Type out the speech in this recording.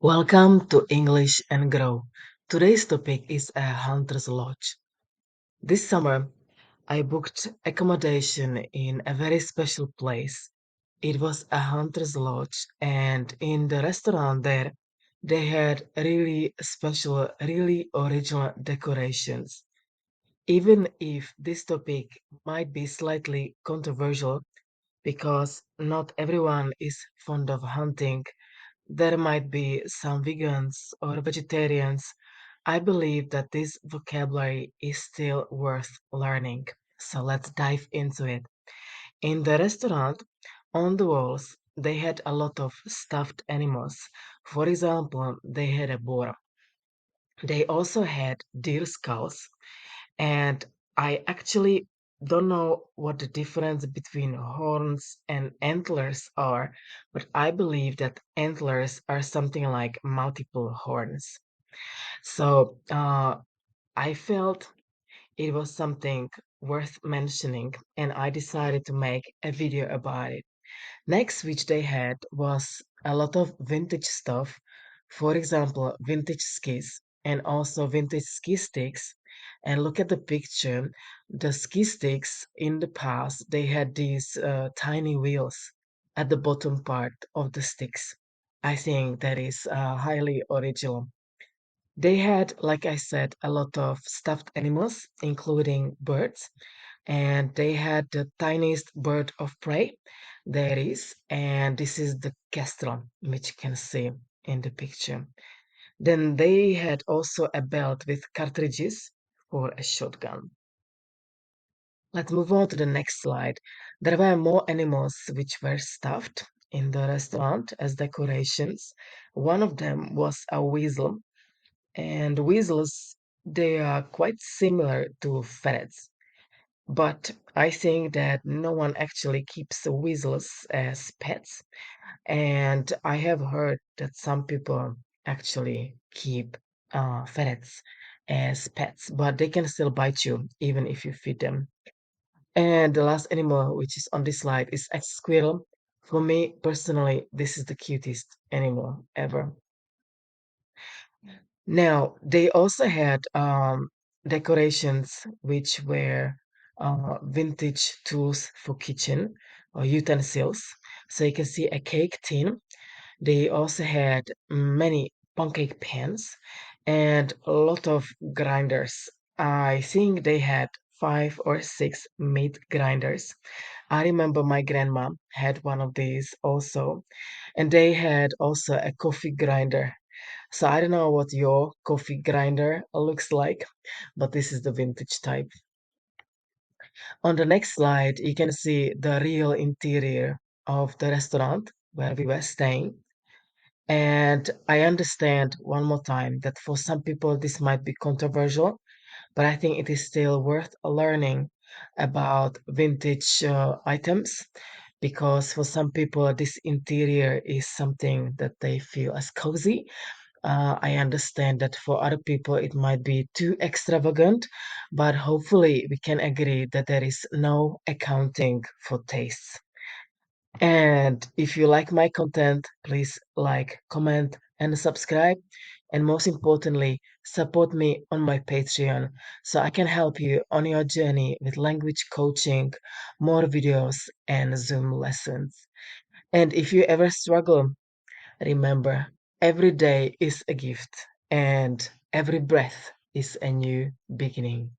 Welcome to English and Grow. Today's topic is a hunter's lodge. This summer, I booked accommodation in a very special place. It was a hunter's lodge, and in the restaurant there, they had really special, really original decorations. Even if this topic might be slightly controversial because not everyone is fond of hunting, there might be some vegans or vegetarians. I believe that this vocabulary is still worth learning. So let's dive into it. In the restaurant, on the walls, they had a lot of stuffed animals. For example, they had a boar. They also had deer skulls. And I actually don't know what the difference between horns and antlers are, but I believe that antlers are something like multiple horns. So I felt it was something worth mentioning, and I decided to make a video about it. Next, which they had was a lot of vintage stuff. For example, vintage skis and also vintage ski sticks. And look at the picture. The ski sticks in the past, they had these tiny wheels at the bottom part of the sticks. I think that is highly original. They had, like I said, a lot of stuffed animals, including birds, and they had the tiniest bird of prey there is, and this is the kestrel, which you can see in the picture. Then they had also a belt with cartridges for a shotgun. Let's move on to the next slide. There were more animals which were stuffed in the restaurant as decorations. One of them was a weasel, and weasels, they are quite similar to ferrets. But I think that no one actually keeps weasels as pets. And I have heard that some people actually keep ferrets as pets, but they can still bite you even if you feed them. And the last animal, which is on this slide, is a squirrel. For me personally, this is the cutest animal ever. Now, they also had decorations which were vintage tools for kitchen or utensils. So you can see a cake tin. They also had many pancake pans and a lot of grinders. I think they had 5 or 6 meat grinders. I remember my grandma had one of these also, and they had also a coffee grinder. So I don't know what your coffee grinder looks like, but this is the vintage type. On the next slide, you can see the real interior of the restaurant where we were staying. And I understand one more time that for some people this might be controversial, but I think it is still worth learning about vintage items because for some people this interior is something that they feel as cozy. I understand that for other people it might be too extravagant, but hopefully we can agree that there is no accounting for tastes. And if you like my content, please like, comment, and subscribe. And most importantly, support me on my Patreon so I can help you on your journey with language coaching, more videos, and Zoom lessons. And if you ever struggle, remember, every day is a gift, and every breath is a new beginning.